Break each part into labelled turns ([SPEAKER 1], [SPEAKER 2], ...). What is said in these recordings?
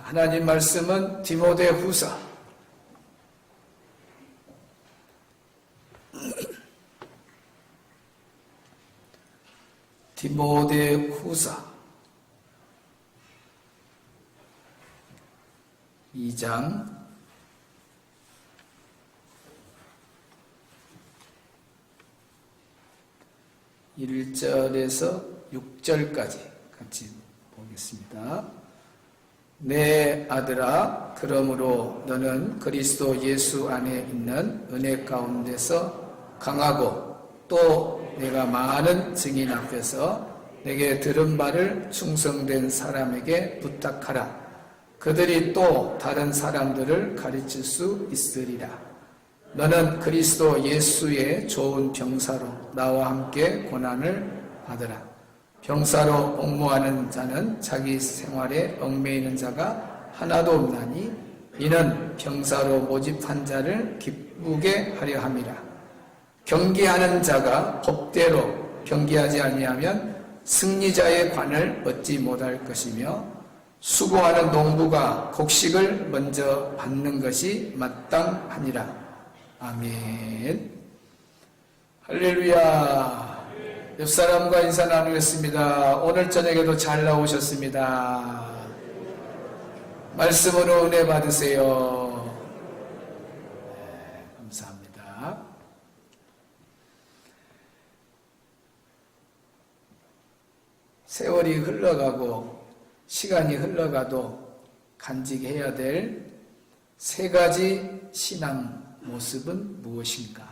[SPEAKER 1] 하나님 말씀은 디모데후서 2장 1절에서 6절까지 같이 보겠습니다. 내 아들아, 그러므로 너는 그리스도 예수 안에 있는 은혜 가운데서 강하고 또 내가 많은 증인 앞에서 내게 들은 바를 충성된 사람에게 부탁하라. 그들이 또 다른 사람들을 가르칠 수 있으리라. 너는 그리스도 예수의 좋은 병사로 나와 함께 고난을 받으라. 병사로 옥무하는 자는 자기 생활에 얽매이는 자가 하나도 없나니 이는 병사로 모집한 자를 기쁘게 하려 함이라. 경기하는 자가 법대로 경기하지 아니하면 승리자의 관을 얻지 못할 것이며 수고하는 농부가 곡식을 먼저 받는 것이 마땅하니라. 아멘. 할렐루야. 옆사람과 인사 나누겠습니다. 오늘 저녁에도 잘 나오셨습니다. 말씀으로 은혜 받으세요. 네, 감사합니다. 세월이 흘러가고 시간이 흘러가도 간직해야 될 세 가지 신앙 모습은 무엇인가?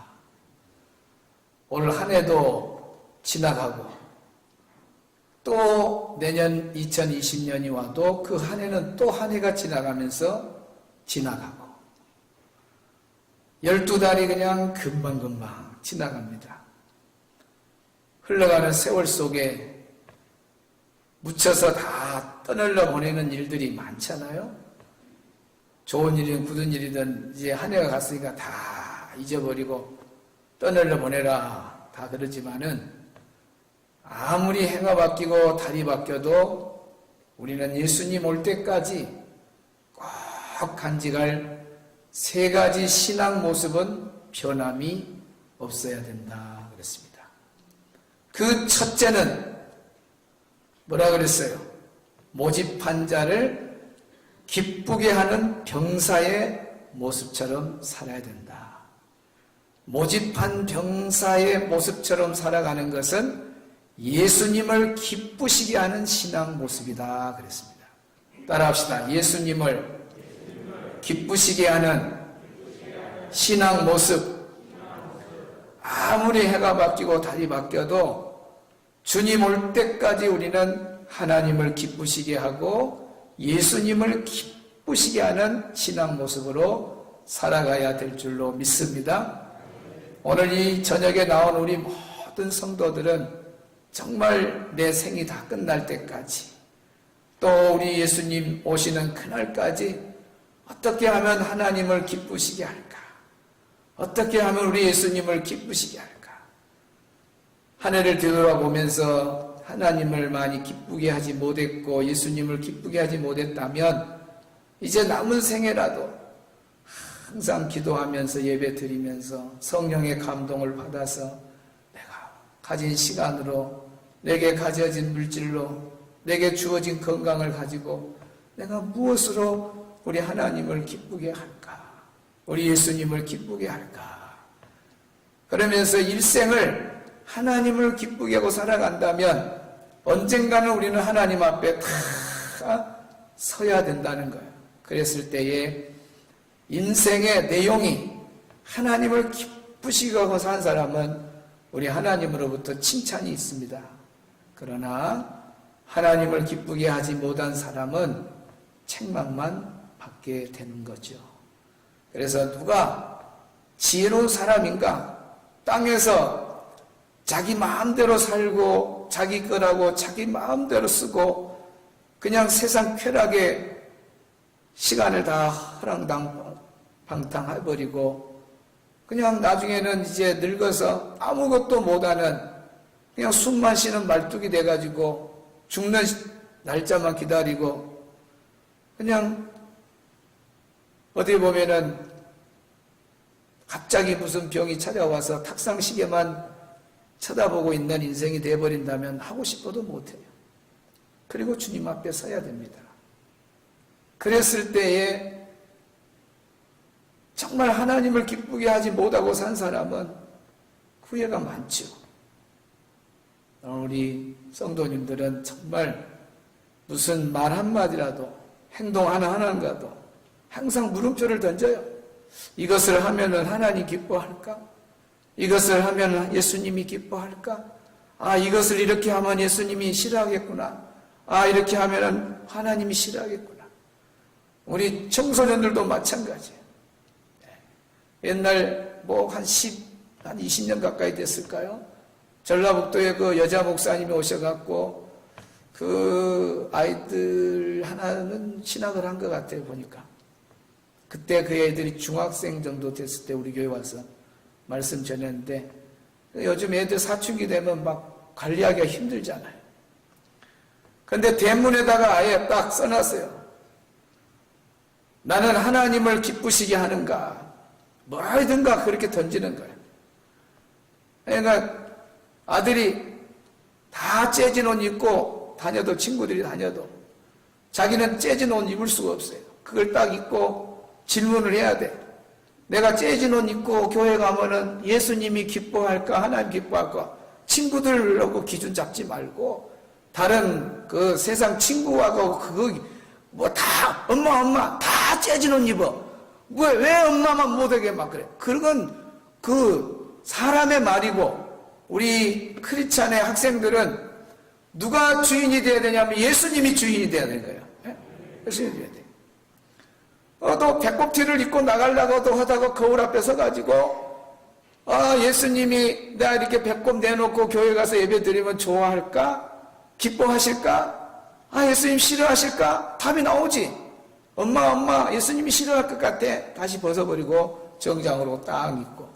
[SPEAKER 1] 올 한 해도 지나가고 또 내년 2020년이 와도 그 한 해는 또 한 해가 지나가면서 지나가고 12달이 그냥 금방금방 지나갑니다. 흘러가는 세월 속에 묻혀서 다 떠날려 보내는 일들이 많잖아요. 좋은 일이든 굳은 일이든 이제 한 해가 갔으니까 다 잊어버리고 떠날려 보내라 다 그러지만은 아무리 해가 바뀌고 달이 바뀌어도 우리는 예수님 올 때까지 꼭 간직할 세 가지 신앙 모습은 변함이 없어야 된다 그랬습니다. 그 첫째는 뭐라 그랬어요? 모집한 자를 기쁘게 하는 병사의 모습처럼 살아야 된다. 모집한 병사의 모습처럼 살아가는 것은 예수님을 기쁘시게 하는 신앙 모습이다 그랬습니다. 따라합시다. 예수님을 기쁘시게 하는 신앙 모습. 아무리 해가 바뀌고 달이 바뀌어도 주님 올 때까지 우리는 하나님을 기쁘시게 하고 예수님을 기쁘시게 하는 신앙 모습으로 살아가야 될 줄로 믿습니다. 오늘 이 저녁에 나온 우리 모든 성도들은 정말 내 생이 다 끝날 때까지 또 우리 예수님 오시는 그날까지 어떻게 하면 하나님을 기쁘시게 할까? 어떻게 하면 우리 예수님을 기쁘시게 할까? 한 해를 뒤돌아보면서 하나님을 많이 기쁘게 하지 못했고 예수님을 기쁘게 하지 못했다면 이제 남은 생애라도 항상 기도하면서 예배 드리면서 성령의 감동을 받아서 내가 가진 시간으로 내게 가져진 물질로 내게 주어진 건강을 가지고 내가 무엇으로 우리 하나님을 기쁘게 할까? 우리 예수님을 기쁘게 할까? 그러면서 일생을 하나님을 기쁘게 하고 살아간다면 언젠가는 우리는 하나님 앞에 다 서야 된다는 거예요. 그랬을 때에 인생의 내용이 하나님을 기쁘시게 하고 산 사람은 우리 하나님으로부터 칭찬이 있습니다. 그러나 하나님을 기쁘게 하지 못한 사람은 책망만 받게 되는 거죠. 그래서 누가 지혜로운 사람인가? 땅에서 자기 마음대로 살고 자기 거라고 자기 마음대로 쓰고 그냥 세상 쾌락에 시간을 다 허랑방탕해버리고 그냥 나중에는 이제 늙어서 아무것도 못하는 그냥 숨만 쉬는 말뚝이 돼가지고 죽는 날짜만 기다리고 그냥 어디 보면은 갑자기 무슨 병이 찾아와서 탁상시계만 쳐다보고 있는 인생이 되어버린다면 하고 싶어도 못해요. 그리고 주님 앞에 서야 됩니다. 그랬을 때에 정말 하나님을 기쁘게 하지 못하고 산 사람은 후회가 많죠. 우리 성도님들은 정말 무슨 말 한마디라도 행동 하나하나라도 항상 물음표를 던져요. 이것을 하면은 하나님 기뻐할까? 이것을 하면 예수님이 기뻐할까? 아, 이것을 이렇게 하면 예수님이 싫어하겠구나. 아, 이렇게 하면은 하나님이 싫어하겠구나. 우리 청소년들도 마찬가지예요. 옛날 한 20년 가까이 됐을까요? 전라북도에 그 여자 목사님이 오셔갖고 그 아이들 하나는 신학을 한 것 같아요, 보니까. 그때 그 애들이 중학생 정도 됐을 때 우리 교회 와서 말씀 전했는데, 요즘 애들 사춘기 되면 막 관리하기가 힘들잖아요. 근데 대문에다가 아예 딱 써놨어요. 나는 하나님을 기쁘시게 하는가, 뭐든가 그렇게 던지는 거예요. 그러니까 아들이 다 재진 옷 입고 다녀도, 친구들이 다녀도 자기는 재진 옷 입을 수가 없어요. 그걸 딱 입고 질문을 해야 돼. 내가 재진 옷 입고 교회 가면은 예수님이 기뻐할까, 하나님 기뻐할까? 친구들하고 기준 잡지 말고 다른 그 세상 친구하고 그거 뭐 다 엄마 다 재진 옷 입어. 왜 엄마만 못하게 막 그래? 그건 그 사람의 말이고, 우리 크리스찬의 학생들은 누가 주인이 돼야 되냐면 예수님이 주인이 돼야 되는 거예요. 예수님이 돼야 돼. 또 배꼽티를 입고 나가려고도 하다가 거울 앞에 서가지고, 예수님이 나 이렇게 배꼽 내놓고 교회 가서 예배 드리면 좋아할까? 기뻐하실까? 예수님 싫어하실까? 답이 나오지. 엄마, 예수님이 싫어할 것 같아. 다시 벗어버리고 정장으로 딱 입고.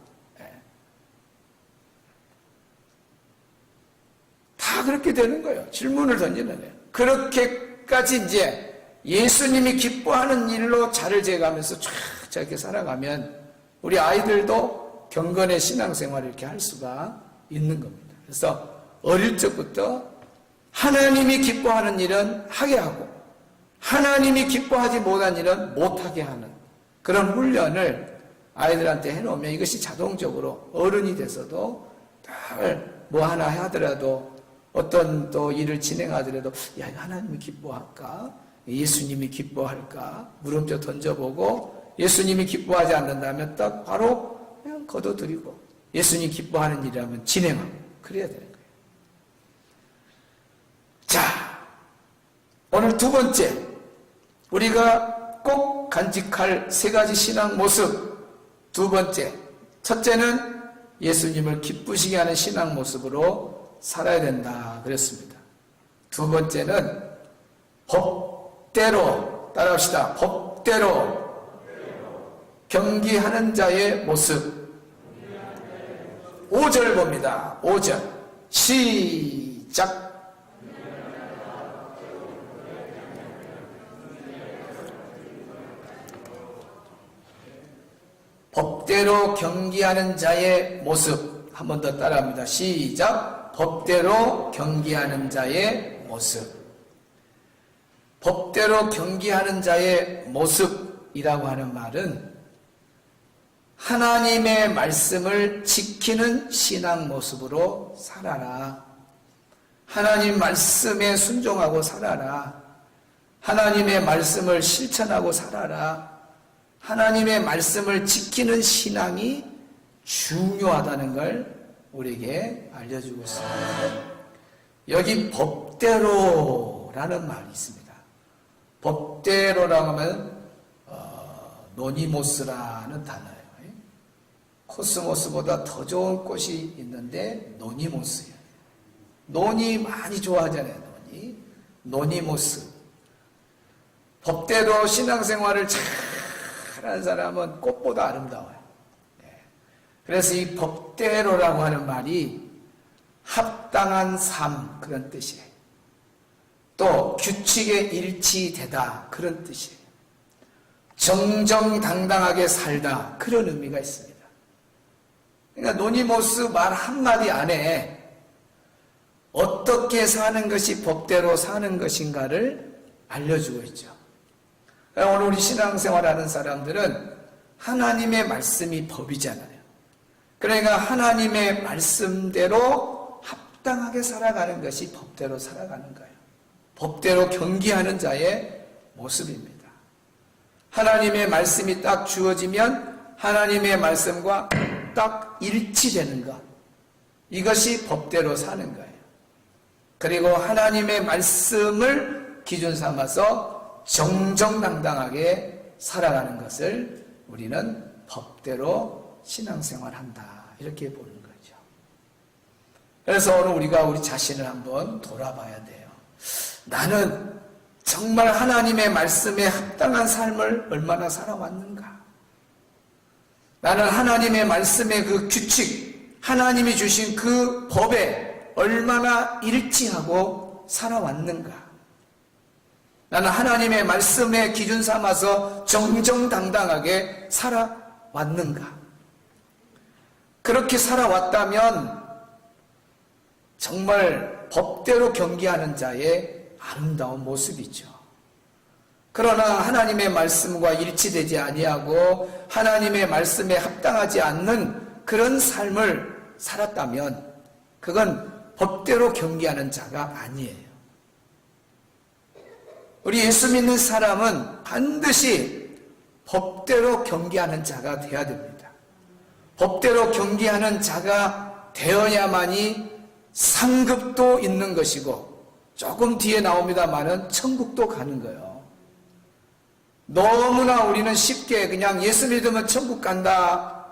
[SPEAKER 1] 다 그렇게 되는 거예요. 질문을 던지는 거예요. 그렇게까지 이제 예수님이 기뻐하는 일로 자를 재가면서 쫙 저렇게 살아가면 우리 아이들도 경건의 신앙생활을 이렇게 할 수가 있는 겁니다. 그래서 어릴 적부터 하나님이 기뻐하는 일은 하게 하고 하나님이 기뻐하지 못한 일은 못하게 하는 그런 훈련을 아이들한테 해놓으면 이것이 자동적으로 어른이 돼서도 뭐 하나 하더라도 어떤 또 일을 진행하더라도 야, 하나님이 기뻐할까? 예수님이 기뻐할까? 물음표 던져보고 예수님이 기뻐하지 않는다면 딱 바로 그냥 거둬들이고 예수님 기뻐하는 일이라면 진행하고 그래야 되는 거예요. 자, 오늘 두 번째 우리가 꼭 간직할 세 가지 신앙 모습. 두 번째, 첫째는 예수님을 기쁘시게 하는 신앙 모습으로 살아야 된다 그랬습니다. 두 번째는 법대로, 따라합시다. 법대로 경기하는 자의 모습. 5절 봅니다. 5절 시작. 법대로 경기하는 자의 모습. 한 번 더 따라합니다. 시작. 법대로 경기하는 자의 모습. 법대로 경기하는 자의 모습이라고 하는 말은 하나님의 말씀을 지키는 신앙 모습으로 살아라. 하나님 말씀에 순종하고 살아라. 하나님의 말씀을 실천하고 살아라. 하나님의 말씀을 지키는 신앙이 중요하다는 걸 우리에게 알려주고 있습니다. 여기 법대로라는 말이 있습니다. 법대로라고 하면 노니모스라는 단어예요. 코스모스보다 더 좋은 꽃이 있는데 노니모스예요. 논이 많이 좋아하잖아요. 노니모스. 법대로 신앙생활을 잘하는 사람은 꽃보다 아름다워요. 그래서 이 법대로라고 하는 말이 합당한 삶 그런 뜻이에요. 또 규칙에 일치되다 그런 뜻이에요. 정정당당하게 살다 그런 의미가 있습니다. 그러니까 노니모스 말 한마디 안에 어떻게 사는 것이 법대로 사는 것인가를 알려주고 있죠. 오늘 우리 신앙생활하는 사람들은 하나님의 말씀이 법이잖아요. 그러니까 하나님의 말씀대로 합당하게 살아가는 것이 법대로 살아가는 거예요. 법대로 경기하는 자의 모습입니다. 하나님의 말씀이 딱 주어지면 하나님의 말씀과 딱 일치되는 것, 이것이 법대로 사는 거예요. 그리고 하나님의 말씀을 기준 삼아서 정정당당하게 살아가는 것을 우리는 법대로 신앙생활한다, 이렇게 보는 거죠. 그래서 오늘 우리가 우리 자신을 한번 돌아봐야 돼요. 나는 정말 하나님의 말씀에 합당한 삶을 얼마나 살아왔는가? 나는 하나님의 말씀의 그 규칙, 하나님이 주신 그 법에 얼마나 일치하고 살아왔는가? 나는 하나님의 말씀의 기준 삼아서 정정당당하게 살아왔는가? 그렇게 살아왔다면 정말 법대로 경기하는 자의 아름다운 모습이죠. 그러나 하나님의 말씀과 일치되지 아니하고 하나님의 말씀에 합당하지 않는 그런 삶을 살았다면 그건 법대로 경기하는 자가 아니에요. 우리 예수 믿는 사람은 반드시 법대로 경기하는 자가 되어야 됩니다. 법대로 경기하는 자가 되어야만이 상급도 있는 것이고 조금 뒤에 나옵니다마는 천국도 가는 거예요. 너무나 우리는 쉽게 그냥 예수 믿으면 천국 간다,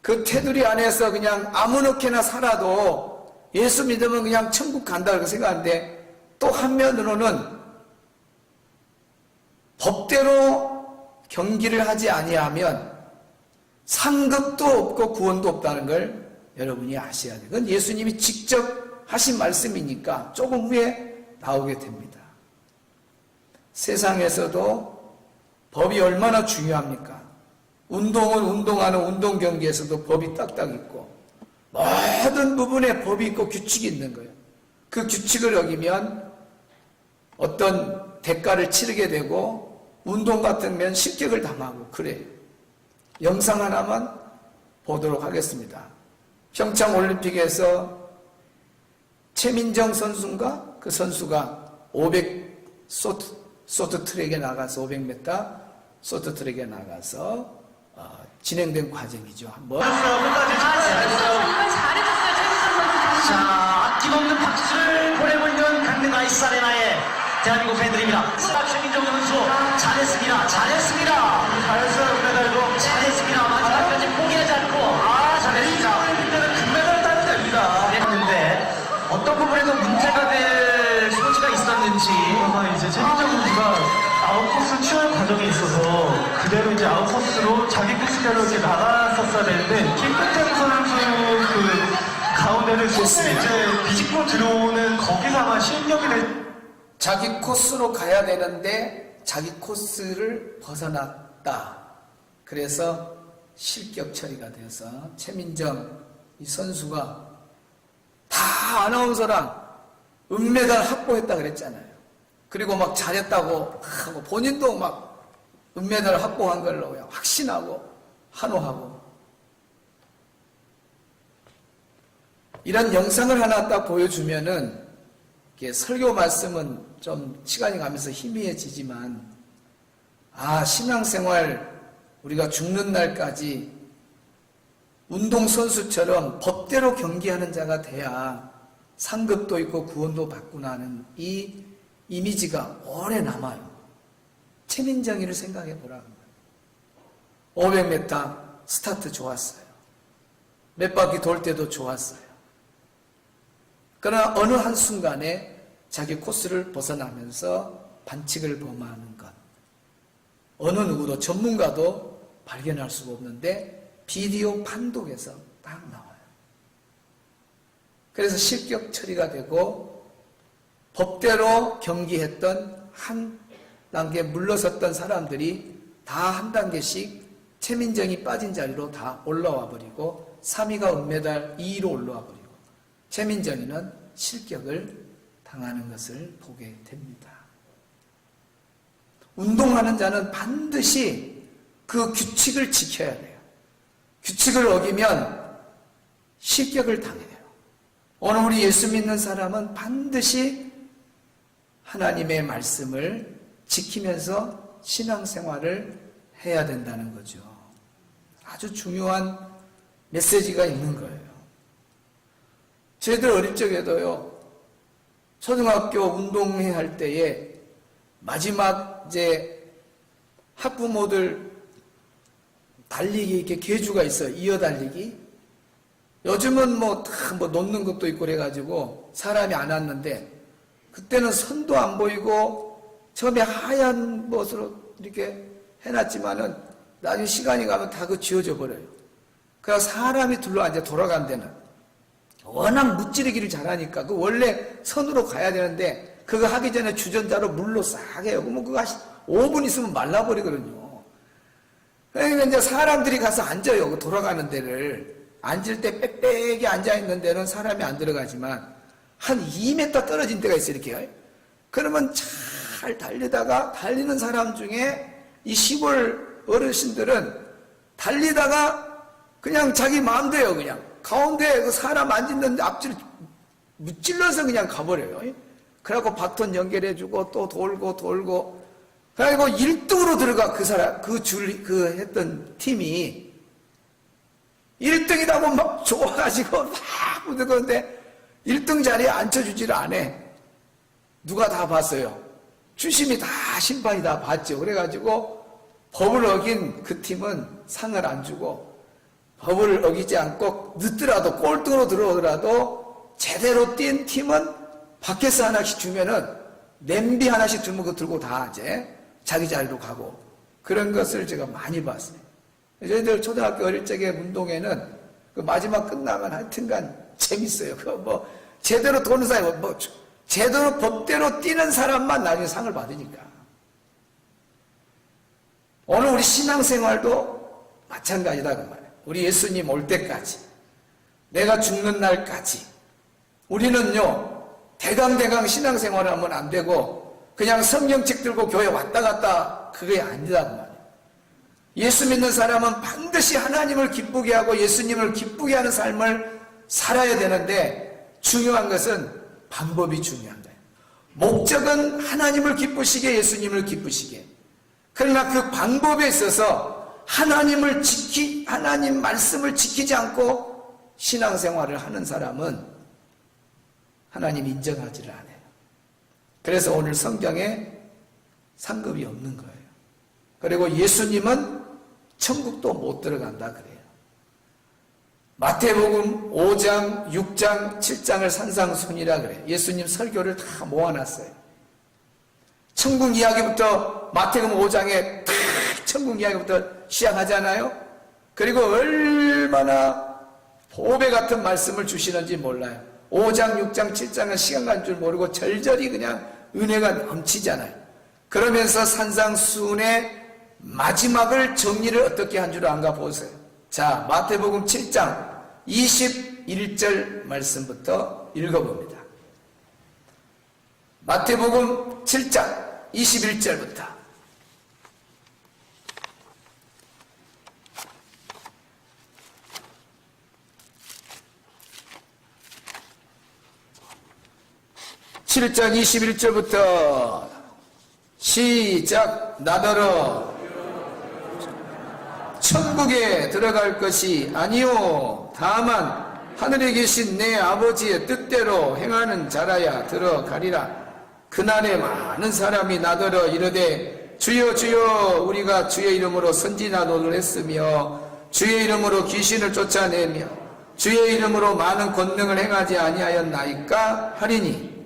[SPEAKER 1] 그 테두리 안에서 그냥 아무렇게나 살아도 예수 믿으면 그냥 천국 간다 그렇게 생각하는데, 또 한면으로는 법대로 경기를 하지 아니하면 상급도 없고 구원도 없다는 걸 여러분이 아셔야 돼요. 그건 예수님이 직접 하신 말씀이니까 조금 후에 나오게 됩니다. 세상에서도 법이 얼마나 중요합니까? 운동은 운동하는 운동 경기에서도 법이 딱딱 있고 모든 부분에 법이 있고 규칙이 있는 거예요. 그 규칙을 어기면 어떤 대가를 치르게 되고 운동 같으면 실격을 당하고 그래요. 영상 하나만 보도록 하겠습니다. 평창올림픽에서 최민정 선수인가? 그 선수가 500 쇼트트랙에 나가서 500m 쇼트트랙에 나가서 진행된 과정이죠. 한번.
[SPEAKER 2] 정말 잘해줬어요. 자, 아낌없는 박수를 보내고 있는 강릉 아이스 아레나의 대한민국 팬들입니다. 최민정 선수 잘했습니다. 잘했어요. 금메달도 잘했습니다. 마지막까지 포기하지 않고 잘했습니다. 그때는 금메달 따면 됩니다. 했는데 어떤 부분에서 문제가 될 소지가 있었는지
[SPEAKER 3] 이제 최민정 선수가 아웃코스 치열 과정에 있어서 그대로 이제 아웃코스로 자기 코스대로 이렇게 나갔었어야 되는데 김태경 선수 그 가운데를 이제 비집고 들어오는 거기서 아마 실력이
[SPEAKER 1] 자기 코스로 가야 되는데 자기 코스를 벗어났다. 그래서 실격 처리가 되어서 최민정 이 선수가 다 아나운서랑 은메달 확보했다 그랬잖아요. 그리고 막 잘했다고 하고 본인도 막 은메달 확보한 걸로 확신하고 환호하고, 이런 영상을 하나 딱 보여주면은 설교 말씀은 좀 시간이 가면서 희미해지지만 신앙생활 우리가 죽는 날까지 운동선수처럼 법대로 경기하는 자가 돼야 상급도 있고 구원도 받구나 하는 이 이미지가 오래 남아요. 최민정이를 생각해 보라는 거예요. 500m 스타트 좋았어요. 몇 바퀴 돌 때도 좋았어요. 그러나 어느 한순간에 자기 코스를 벗어나면서 반칙을 범하는 것, 어느 누구도 전문가도 발견할 수가 없는데 비디오 판독에서 딱 나와요. 그래서 실격 처리가 되고 법대로 경기했던 한 단계 물러섰던 사람들이 다 한 단계씩 최민정이 빠진 자리로 다 올라와 버리고 3위가 은메달 2위로 올라와 버리고 최민정이는 실격을 당하는 것을 보게 됩니다. 운동하는 자는 반드시 그 규칙을 지켜야 돼요. 규칙을 어기면 실격을 당해요. 오늘 우리 예수 믿는 사람은 반드시 하나님의 말씀을 지키면서 신앙생활을 해야 된다는 거죠. 아주 중요한 메시지가 있는 거예요. 저희들 어릴 적에도요, 초등학교 운동회 할 때에 마지막 이제 학부모들 달리기 이렇게 계주가 있어요. 이어 달리기. 요즘은 다 놓는 것도 있고 그래가지고 사람이 안 왔는데 그때는 선도 안 보이고 처음에 하얀 것으로 이렇게 해놨지만은 나중에 시간이 가면 다 그 지워져 버려요. 그래서 사람이 둘러앉아 돌아간 데는 워낙 무찌르기를 잘하니까 그 원래 선으로 가야 되는데 그거 하기 전에 주전자로 물로 싹 해요. 그러면 그거 5분 있으면 말라버리거든요. 그러니까 이제 사람들이 가서 앉아요. 그 돌아가는 데를. 앉을 때 빽빽이 앉아있는 데는 사람이 안 들어가지만 한 2m 떨어진 데가 있어요. 이렇게. 그러면 잘 달리다가 달리는 사람 중에 이 시골 어르신들은 달리다가 그냥 자기 마음대로 그냥 가운데 그 사람 앉는 앞줄 무찔러서 그냥 가버려요. 그래갖고 바톤 연결해주고 또 돌고 그래가지고 1등으로 들어가 그 사람 그 했던 팀이 1등이라고 막 좋아가지고 막 그러는데 1등 자리에 앉혀주지를 않아. 누가 다 봤어요. 주심이 다 심판이 다 봤죠. 그래가지고 법을 어긴 그 팀은 상을 안 주고 법을 어기지 않고 늦더라도 꼴등으로 들어오더라도 제대로 뛴 팀은 밖에서 하나씩 주면은 냄비 하나씩 주면 그거 들고 다 이제 자기 자리로 가고 그런 것을 제가 많이 봤어요. 저희들 초등학교 어릴 적에 운동회는 그 마지막 끝나면 하여튼간 재밌어요. 그거 제대로 도는 사람 제대로 법대로 뛰는 사람만 나중에 상을 받으니까. 오늘 우리 신앙생활도 마찬가지다 그 말이에요. 우리 예수님 올 때까지 내가 죽는 날까지 우리는요 대강대강 신앙생활을 하면 안 되고 그냥 성경책 들고 교회 왔다 갔다 그게 아니다 그 말이에요. 예수 믿는 사람은 반드시 하나님을 기쁘게 하고 예수님을 기쁘게 하는 삶을 살아야 되는데 중요한 것은 방법이 중요한 거예요. 목적은 하나님을 기쁘시게 예수님을 기쁘시게. 그러나 그 방법에 있어서 하나님 말씀을 지키지 않고 신앙생활을 하는 사람은 하나님 인정하지를 않아요. 그래서 오늘 성경에 상급이 없는 거예요. 그리고 예수님은 천국도 못 들어간다 그래요. 마태복음 5장, 6장, 7장을 산상순이라 그래요. 예수님 설교를 다 모아놨어요. 천국 이야기부터 마태복음 5장에 다 천국 이야기부터 시작하잖아요. 그리고 얼마나 보배 같은 말씀을 주시는지 몰라요. 5장, 6장, 7장은 시간 간 줄 모르고 절절히 그냥 은혜가 넘치잖아요. 그러면서 산상순의 마지막을 정리를 어떻게 한 줄 안가 보세요. 자, 마태복음 7장 21절 말씀부터 읽어봅니다. 마태복음 7장 21절부터 (7장) 21절부터 시작. 나더러 천국에 들어갈 것이 아니요 다만 하늘에 계신 내 아버지의 뜻대로 행하는 자라야 들어가리라. 그날에 많은 사람이 나더러 이르되 주여 주여 우리가 주의 이름으로 선지나 노를 했으며 주의 이름으로 귀신을 쫓아내며 주의 이름으로 많은 권능을 행하지 아니하였나이까 하리니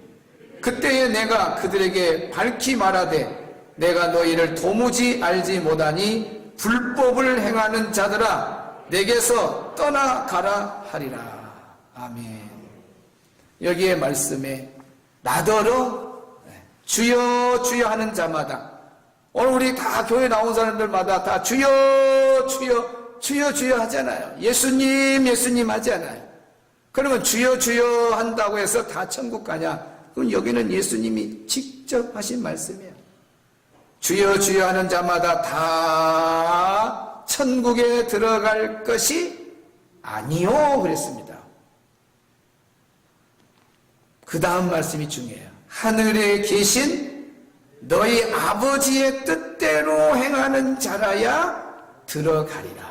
[SPEAKER 1] 그때에 내가 그들에게 밝히 말하되 내가 너희를 도무지 알지 못하니 불법을 행하는 자들아 내게서 떠나가라 하리라. 아멘. 여기에 말씀에 나더러 주여 주여 하는 자마다, 오늘 우리 다 교회 나온 사람들마다 다 주여 주여 주여 주여 하잖아요. 예수님 예수님 하잖아요. 그러면 주여 주여 한다고 해서 다 천국 가냐? 그건 여기는 예수님이 직접 하신 말씀이에요. 주여 주여 하는 자마다 다 천국에 들어갈 것이 아니요 그랬습니다. 그 다음 말씀이 중요해요. 하늘에 계신 너희 아버지의 뜻대로 행하는 자라야 들어가리라.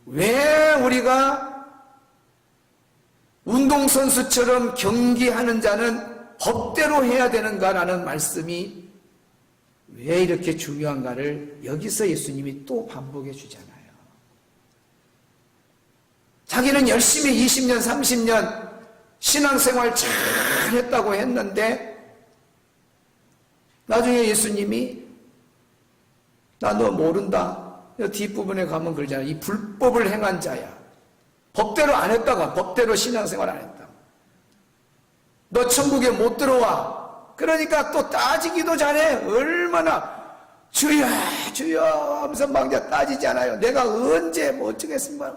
[SPEAKER 1] 왜 우리가 운동선수처럼 경기하는 자는 법대로 해야 되는가라는 말씀이 왜 이렇게 중요한가를 여기서 예수님이 또 반복해 주잖아요. 자기는 열심히 20년, 30년 신앙생활 잘 했다고 했는데 나중에 예수님이 나 너 모른다. 뒷부분에 가면 그러잖아요. 이 불법을 행한 자야. 법대로 안 했다가 법대로 신앙생활 안 했다. 너 천국에 못 들어와. 그러니까 또 따지기도 잘해. 얼마나 주여 주여 하면서 막 이제 따지잖아요. 내가 언제 뭐 어쩌겠습니까?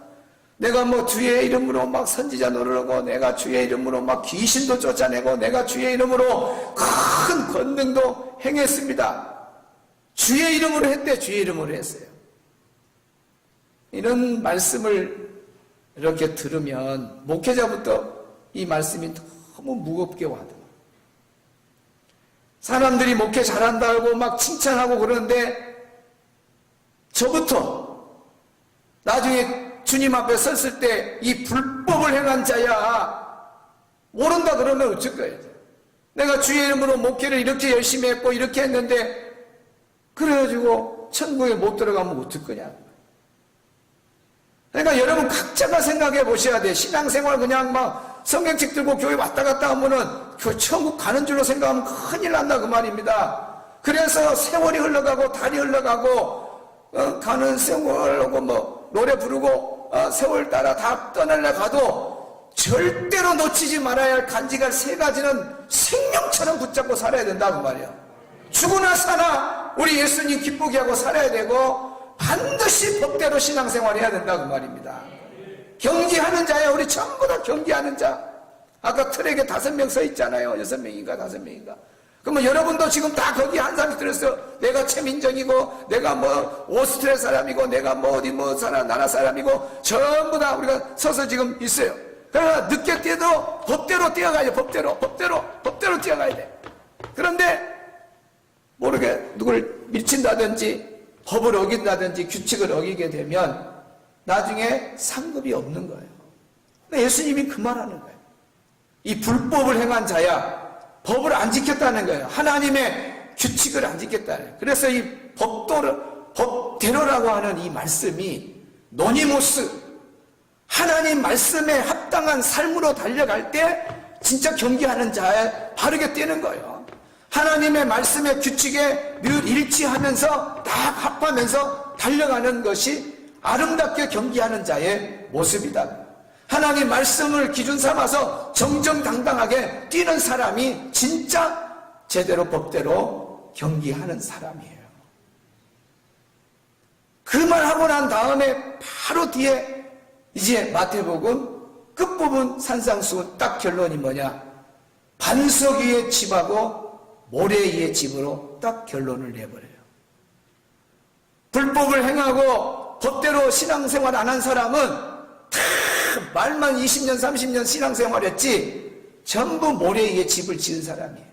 [SPEAKER 1] 내가 뭐 주의 이름으로 막 선지자 노르고, 내가 주의 이름으로 막 귀신도 쫓아내고, 내가 주의 이름으로 큰 권능도 행했습니다. 주의 이름으로 했대. 주의 이름으로 했어요. 이런 말씀을 이렇게 들으면 목회자부터 이 말씀이 너무 무겁게 와요. 사람들이 목회 잘한다고 막 칭찬하고 그러는데 저부터 나중에 주님 앞에 섰을 때 이 불법을 행한 자야 모른다 그러면 어쩔 거예요. 내가 주의 이름으로 목회를 이렇게 열심히 했고 이렇게 했는데 그래가지고 천국에 못 들어가면 어쩔 거냐. 그러니까 여러분 각자가 생각해 보셔야 돼. 신앙생활 그냥 막 성경책 들고 교회 왔다 갔다 하면은 천국 가는 줄로 생각하면 큰일 난다 그 말입니다. 그래서 세월이 흘러가고 달이 흘러가고 가는 세월하고 뭐 노래 부르고 세월 따라 다 떠날려 가도 절대로 놓치지 말아야 할 간직할 세 가지는 생명처럼 붙잡고 살아야 된다 그 말이야. 죽으나 사나 우리 예수님 기쁘게 하고 살아야 되고 반드시 법대로 신앙생활 해야 된다 그 말입니다. 경기하는 자야. 우리 전부 다 경기하는 자. 아까 트랙에 5명 서 있잖아요. 6명인가 5명인가. 그러면 여러분도 지금 다 거기 한 사람이 들었어. 내가 최민정이고 내가 뭐 오스트리아 사람이고 내가 뭐 어디 뭐 나라 사람이고 전부 다 우리가 서서 지금 있어요. 그러나 늦게 뛰어도 법대로 뛰어가야 돼. 법대로 뛰어가야 돼. 그런데 모르게 누굴 밀친다든지 법을 어긴다든지 규칙을 어기게 되면 나중에 상급이 없는 거예요. 예수님이 그 말하는 거예요. 이 불법을 행한 자야 법을 안 지켰다는 거예요. 하나님의 규칙을 안 지켰다는 거예요. 그래서 이 법대로라고 하는 이 말씀이 노니모스, 하나님 말씀에 합당한 삶으로 달려갈 때 진짜 경기하는 자에 바르게 뛰는 거예요. 하나님의 말씀의 규칙에 늘 일치하면서 딱 합하면서 달려가는 것이 아름답게 경기하는 자의 모습이다. 하나님 말씀을 기준 삼아서 정정당당하게 뛰는 사람이 진짜 제대로 법대로 경기하는 사람이에요. 그 말하고 난 다음에 바로 뒤에 이제 마태복음 끝부분 산상수훈 딱 결론이 뭐냐? 반석 위의 집하고 모래 위의 집으로 딱 결론을 내버려요. 불법을 행하고 법대로 신앙생활 안 한 사람은 다 말만 20년 30년 신앙생활했지 전부 모래 위에 집을 지은 사람이에요.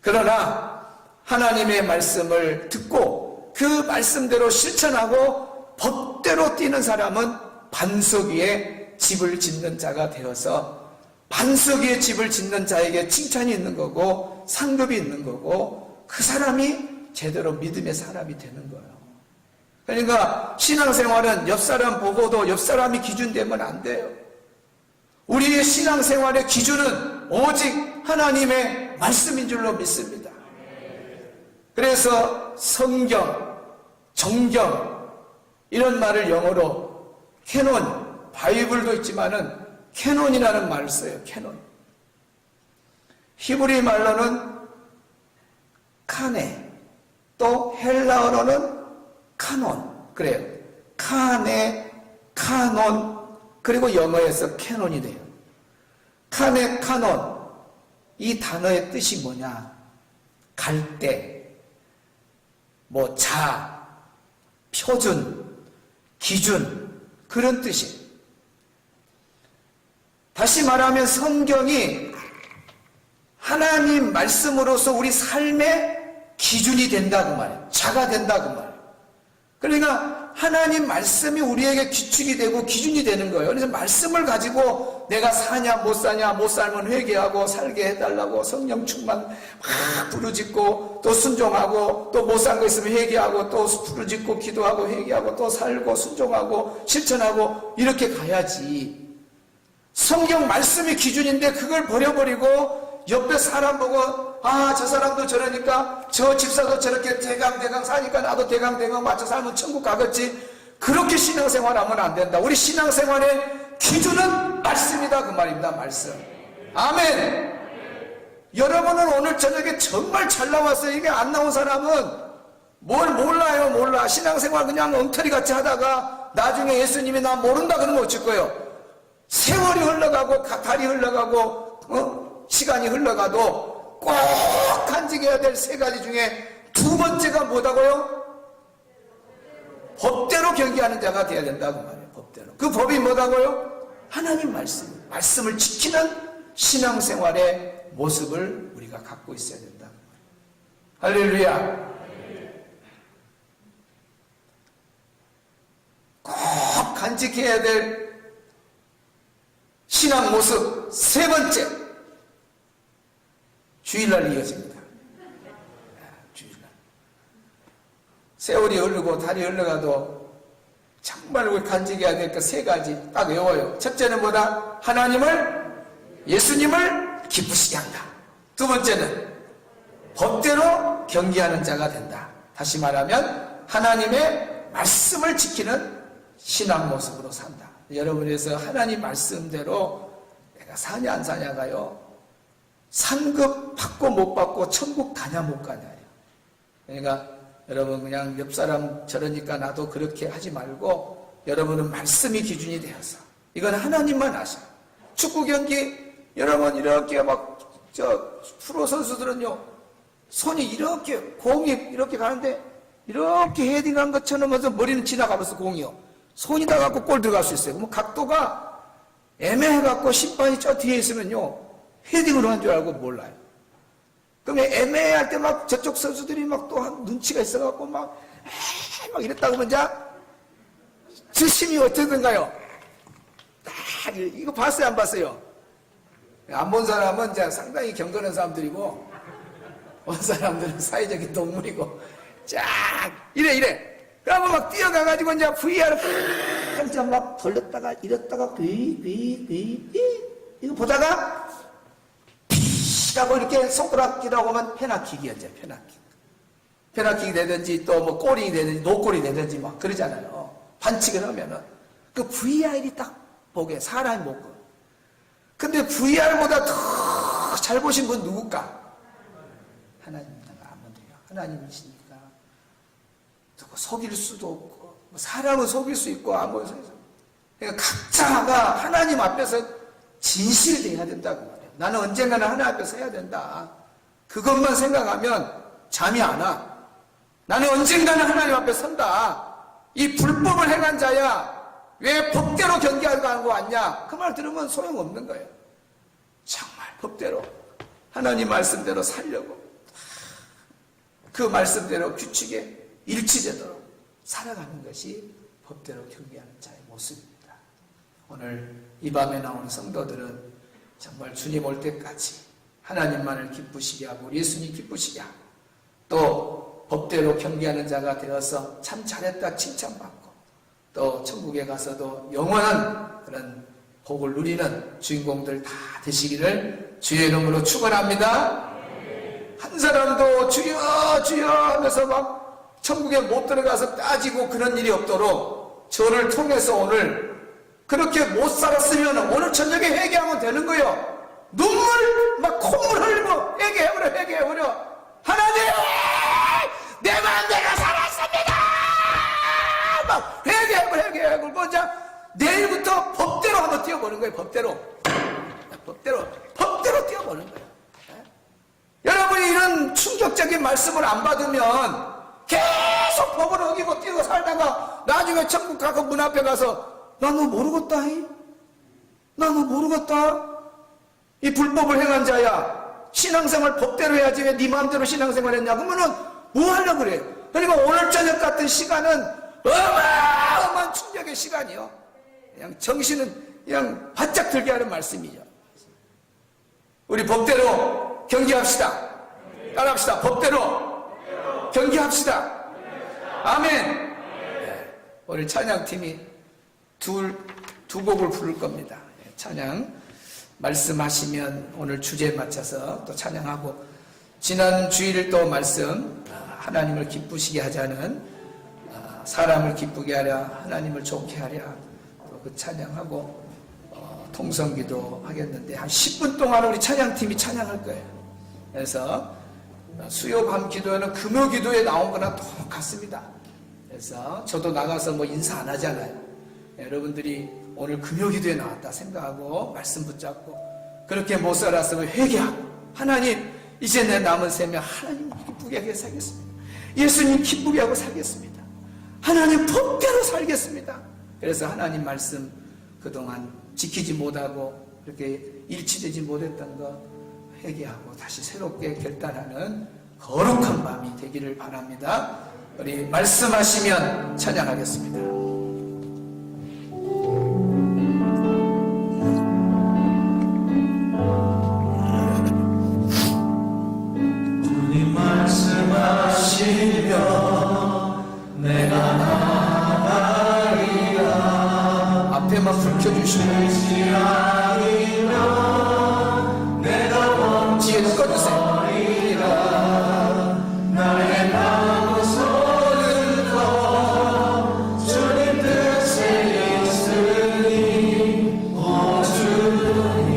[SPEAKER 1] 그러나 하나님의 말씀을 듣고 그 말씀대로 실천하고 법대로 뛰는 사람은 반석 위에 집을 짓는 자가 되어서 반석 위에 집을 짓는 자에게 칭찬이 있는 거고 상급이 있는 거고 그 사람이 제대로 믿음의 사람이 되는 거예요. 그러니까 신앙생활은 옆 사람 보고도 옆 사람이 기준 되면 안 돼요. 우리의 신앙생활의 기준은 오직 하나님의 말씀인 줄로 믿습니다. 그래서 성경, 정경 이런 말을 영어로 캐논, 바이블도 있지만은 캐논이라는 말을 써요. 캐논. 히브리 말로는 카네, 또 헬라어로는 카논, 그래요. 카네, 카논, 그리고 영어에서 캐논이 돼요. 카네, 카논, 이 단어의 뜻이 뭐냐? 갈대, 표준, 기준, 그런 뜻이에요. 다시 말하면 성경이 하나님 말씀으로서 우리 삶의 기준이 된다고 말이에요. 자가 된다고 말이에요. 그러니까 하나님 말씀이 우리에게 규칙이 되고 기준이 되는 거예요. 그래서 말씀을 가지고 내가 사냐 못 사냐, 못 살면 회개하고 살게 해달라고 성령 충만 막 부르짖고 또 순종하고 또 못 산 거 있으면 회개하고 또 부르짖고 기도하고 회개하고 또 살고 순종하고 실천하고 이렇게 가야지. 성경 말씀이 기준인데 그걸 버려버리고 옆에 사람 보고 저 사람도 저러니까 저 집사도 저렇게 대강 사니까 나도 대강 맞춰 살면 천국 가겠지. 그렇게 신앙생활하면 안 된다. 우리 신앙생활의 기준은 말씀이다 그 말입니다. 말씀. 아멘. 여러분은 오늘 저녁에 정말 잘 나왔어요. 이게 안 나온 사람은 뭘 몰라. 신앙생활 그냥 엉터리같이 하다가 나중에 예수님이 나 모른다 그러면 어쩔 거예요. 세월이 흘러가고 달이 흘러가고 시간이 흘러가도 꼭 간직해야 될 세 가지 중에 두 번째가 뭐다고요? 법대로 경계하는 자가 되어야 된다고 말이에요. 법대로. 그 법이 뭐다고요? 하나님 말씀을 지키는 신앙생활의 모습을 우리가 갖고 있어야 된다고 말이에요. 할렐루야. 꼭 간직해야 될 신앙 모습 세 번째, 주일날 이어집니다. 주일날. 세월이 흐르고 달이 흘러가도 정말 우리 간직해야 될 그 세 가지 딱 외워요. 첫째는 뭐다? 예수님을 기쁘시게 한다. 두 번째는 법대로 경계하는 자가 된다. 다시 말하면 하나님의 말씀을 지키는 신앙 모습으로 산다. 여러분에서 하나님 말씀대로 내가 사냐 안 사냐가요, 상급 받고 못 받고 천국 가냐 못 가냐요. 그러니까 여러분 그냥 옆 사람 저러니까 나도 그렇게 하지 말고 여러분은 말씀이 기준이 되어서 이건 하나님만 아셔요. 축구 경기 여러분 이렇게 프로 선수들은요 손이 이렇게 공이 이렇게 가는데 이렇게 헤딩한 것처럼 해서 머리는 지나가면서 공이요. 손이 다 갖고 골 들어갈 수 있어요. 그럼 각도가 애매해갖고 심판이 저 뒤에 있으면요 헤딩으로 한 줄 알고 몰라요. 그럼 애매할 때 막 저쪽 선수들이 막 또 눈치가 있어갖고 막 이랬다 그러면 주심이 어떻든가요? 이거 봤어요 안 봤어요? 안 본 사람은 이제 상당히 경건한 사람들이고 본 사람들은 사회적인 동물이고 이래 그러면 막 뛰어가가지고 이제 VR을 이제 막 돌렸다가 이랬다가 이거 보다가 피라고 이렇게 손가락질하고 하면 페나킥이었죠. 페나킥이 되든지 또 뭐 골이 되든지 노골이 되든지 막 그러잖아요. 반칙을 하면은 그 VR이 딱 보게 사람이 못 보. 근데 VR보다 더 잘 보신 분 누굴까? 하나님이라고 하면 돼요. 하나님이시니까 누구 속일 수도 없고 사람은 속일 수 있고 아무리 속일 수 없고. 그러니까 각자가 하나님 앞에서 진실돼야 된다고 말해요. 나는 언젠가는 하나님 앞에서 해야 된다. 그것만 생각하면 잠이 안 와. 나는 언젠가는 하나님 앞에 선다. 이 불법을 행한 자야 왜 법대로 경계하고 왔냐? 그 말 들으면 소용없는 거예요. 정말 법대로 하나님 말씀대로 살려고 그 말씀대로 규칙에 일치되도록 살아가는 것이 법대로 경계하는 자의 모습입니다. 오늘 이 밤에 나오는 성도들은 정말 주님 올 때까지 하나님만을 기쁘시게 하고 예수님 기쁘시게 하고 또 법대로 경계하는 자가 되어서 참 잘했다 칭찬받고 또 천국에 가서도 영원한 그런 복을 누리는 주인공들 다 되시기를 주의 이름으로 축원합니다. 한 사람도 주여 주여 하면서 막 천국에 못 들어가서 따지고 그런 일이 없도록 저를 통해서 오늘 그렇게 못 살았으면 오늘 저녁에 회개하면 되는 거예요. 눈물 막 콧물 흘리고 회개해버려. 하나님, 내 마음대로 살았습니다. 막 회개하고 먼저 내일부터 법대로 한번 뛰어보는 거예요. 법대로 뛰어보는 거예요. 여러분이 이런 충격적인 말씀을 안 받으면 계속 법을 어기고 뛰고 살다가 나중에 천국 가고 문 앞에 가서 나 너 모르겠다. 나 너 모르겠다. 이 불법을 행한 자야. 신앙생활 법대로 해야지 왜 네 마음대로 신앙생활 했냐. 그러면은 뭐 하려고 그래. 그러니까 오늘 저녁 같은 시간은 어마어마한 충격의 시간이요. 그냥 정신은 그냥 바짝 들게 하는 말씀이죠. 우리 법대로 경기합시다. 따라합시다. 법대로 경기합시다. 아멘. 오늘 찬양팀이 두 곡을 부를 겁니다. 찬양 말씀하시면 오늘 주제에 맞춰서 또 찬양하고, 지난 주일 또 말씀 하나님을 기쁘시게 하자는, 사람을 기쁘게 하랴 하나님을 좋게 하랴, 또 그 찬양하고 통성기도 하겠는데 한 10분 동안 우리 찬양팀이 찬양할 거예요. 그래서 수요 밤 기도회는 금요 기도에 나온 거나 똑같습니다. 그래서 저도 나가서 뭐 인사 안 하잖아요. 여러분들이 오늘 금요 기도에 나왔다 생각하고 말씀 붙잡고 그렇게 못 살았으면 회개하고, 하나님 이제 내 남은 생명 하나님 기쁘게 하게 살겠습니다. 예수님 기쁘게 하고 살겠습니다. 하나님 법대로 살겠습니다. 그래서 하나님 말씀 그동안 지키지 못하고 이렇게 일치되지 못했던 거 회개하고 다시 새롭게 결단하는 거룩한 밤이 되기를 바랍니다. 우리 말씀하시면 찬양하겠습니다.
[SPEAKER 3] 내가 나가리라.
[SPEAKER 1] 앞에만 불 켜주시면 뒤에는 꺼주세요.
[SPEAKER 3] 나의 나무서는 거 주님 뜻에 있으니 오 주님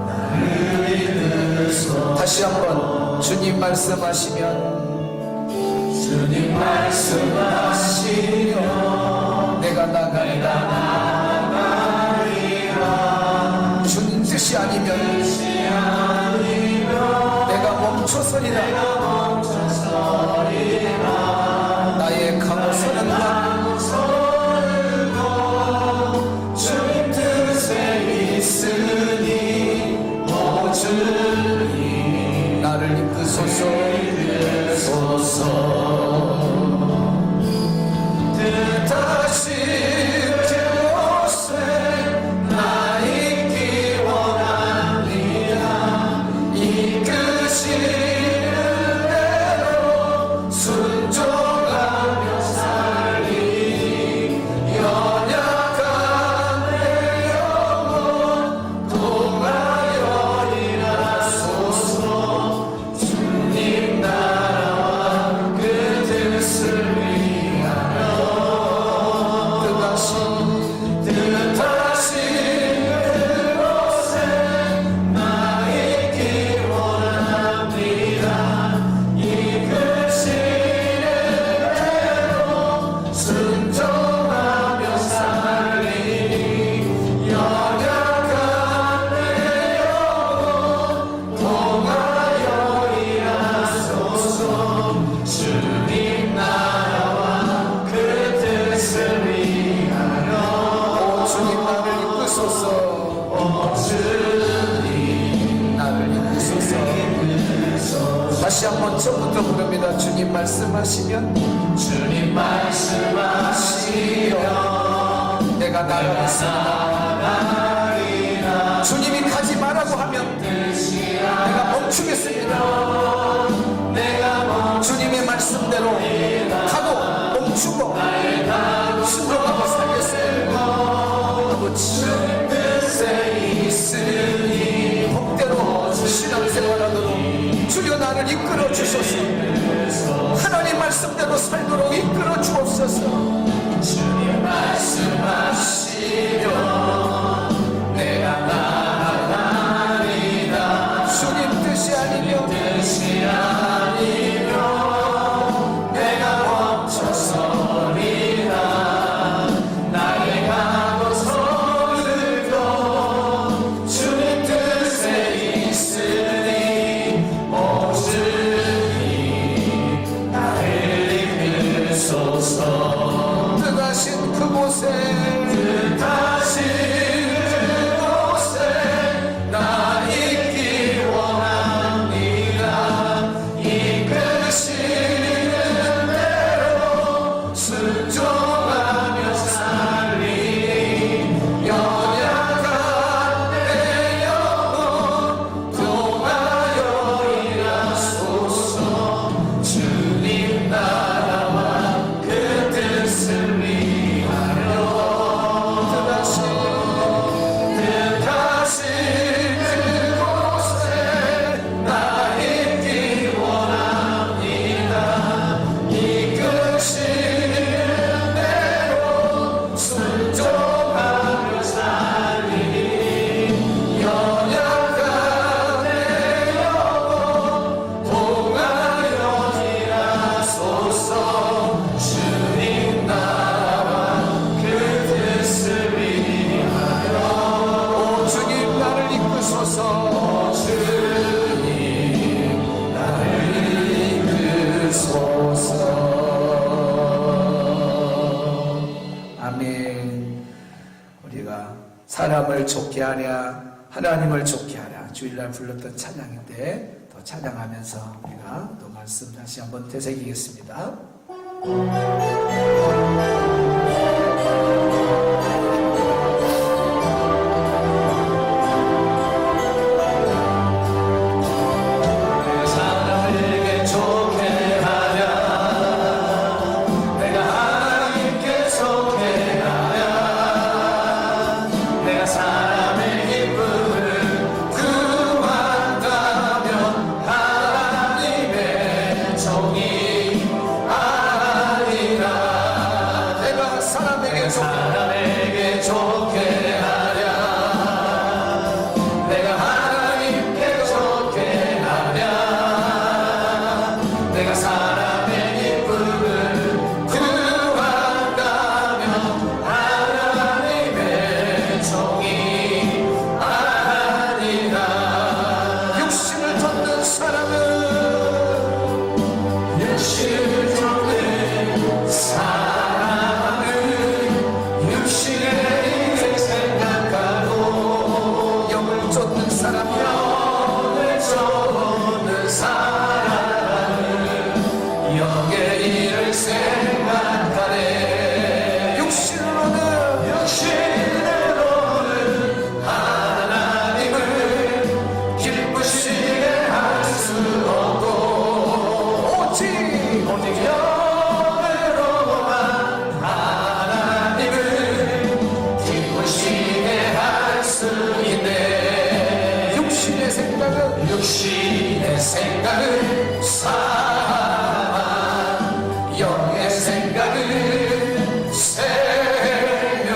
[SPEAKER 3] 나를 믿으소.
[SPEAKER 1] 다시 한번 주님 말씀하시면
[SPEAKER 3] 주님 말씀하시며
[SPEAKER 1] 내가 나가리라. 주님 뜻이 아니면 내가 멈춰서리라. 나의 강서는
[SPEAKER 3] 주님 뜻에 있으니 오 주님
[SPEAKER 1] 나를 이끄소서.
[SPEAKER 3] 뜻하신 그곳에 나 있기 원합니다. 이끄시는 대로 순종하며 살리. 연약한 내 영혼 동하여 일하소서. 주님 나라와 그 뜻을 위하여 뜻하신 그곳에 나 있기 원합니다. 이끄시는 대로 순종하며 살리니. 연약한 내 영혼 동하여 일하소서. 주님 나라와 그 뜻을 위하여
[SPEAKER 1] 오 주님 나를 이끄소서.
[SPEAKER 3] 오 주님
[SPEAKER 1] 나를 이끄소서. 다시 한번 처음부터 부릅니다. 주님 말씀하시면
[SPEAKER 3] 주님 말씀하시며
[SPEAKER 1] 내가 나가겠습니다.
[SPEAKER 3] 나가리라.
[SPEAKER 1] 주님이 가지 말라고 하면 내가 멈추겠습니다.
[SPEAKER 3] 내가
[SPEAKER 1] 주님의 말씀대로 가고 멈추고 순종하고 살겠습니다. 아버지
[SPEAKER 3] 뜻에 있으니
[SPEAKER 1] 법대로 신앙생활하도록 주여 나를 이끌어 주소서. 하나님 말씀대로 살도록 이끌어 주옵소서.
[SPEAKER 3] 주님 말씀하시며 내가 나가리라.
[SPEAKER 2] 주소서.
[SPEAKER 1] 뜻하신 그곳에
[SPEAKER 2] 나 있기 원합니다. 이끄시는 대로 순종하며 살리. 연약한 내 영혼 통하여 일하소서. 주님 나라와 그 뜻을 위하여. 뜻하신 그곳에 나 있기 원합니다. 이끄시는 대로 순종하며 살리. 연약한 내 영혼 통하여 일하소서. 주님 나라와 그 뜻을 위하여.
[SPEAKER 1] 주님 나를 이끄소서.
[SPEAKER 2] 주님 나를 이끄소서.
[SPEAKER 1] 아멘. 우리가 사람을 좋게 하랴 하나님을 좋게 하랴 주일날 불렀던 찬양인데 더 찬양하면서 우리가 또 말씀 다시 한번 되새기겠습니다.
[SPEAKER 2] 사람에게 좋게 하랴. 내가 하나님께 좋게 하랴. 내가 사람의 기쁨을 구한다면 하나님의 종이 아니라.
[SPEAKER 1] 내가 사람에게
[SPEAKER 2] 사람에게 좋게 하랴. 내가 하나님께 좋게 하랴. 내가 사람의 기쁨을 구한다면 하나님의 종이 아니라.
[SPEAKER 1] 육신을 쫓는 사람은
[SPEAKER 2] 육신을 쫓는 사람은 육신의 인생 생각하고.
[SPEAKER 1] 영을 쫓는 사람은
[SPEAKER 2] 영을 쫓는 사람은 영의 일을 생각하네. 육신으로는 하나님을 기쁘시게 할 수 없고. 오직 영으로만 하나님을 기쁘시게 할 수 있네.
[SPEAKER 1] 육신의 생각은
[SPEAKER 2] 육신의 생각은 사망, 영의 생각은 생명.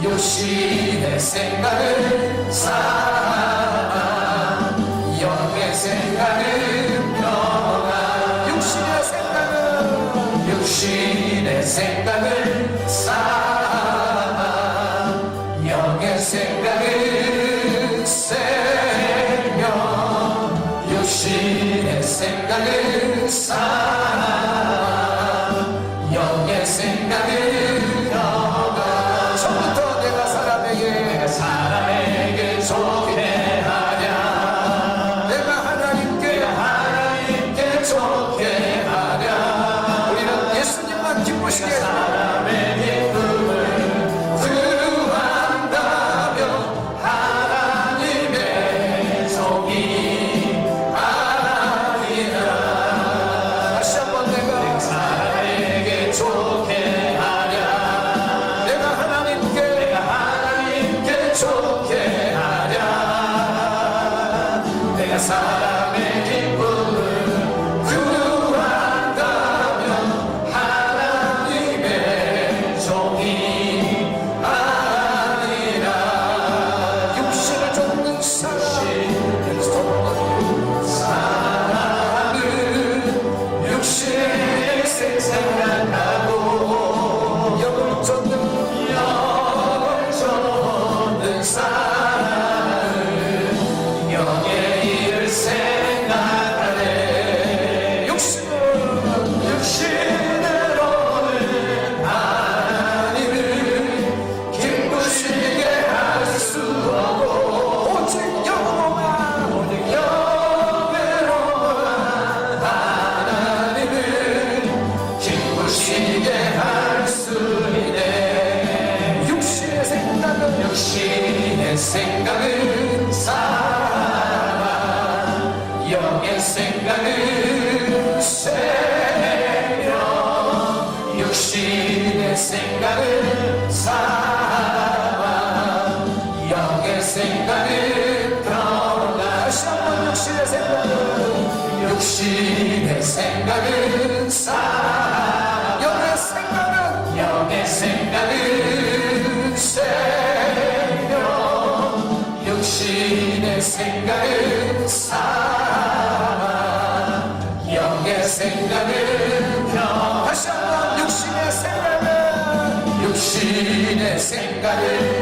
[SPEAKER 2] 육신의 생각은 사망, 영의 생각은 평안. 육신의 생각은 사망, 영의 생각은 생명. 육신의 생각은 사망, 영의 생각은 평안.
[SPEAKER 1] 처음부터 내가 사람에게
[SPEAKER 2] 좋게 하랴.
[SPEAKER 1] 내가 하나님께
[SPEAKER 2] 좋게 하랴.
[SPEAKER 1] 우리는 예수님만 기쁘시게
[SPEAKER 2] 사람의 기쁨을 구한다면 하나님의 종이 아니라.
[SPEAKER 1] 다시 한번 내가
[SPEAKER 2] 사람에게 좋게 언젠가는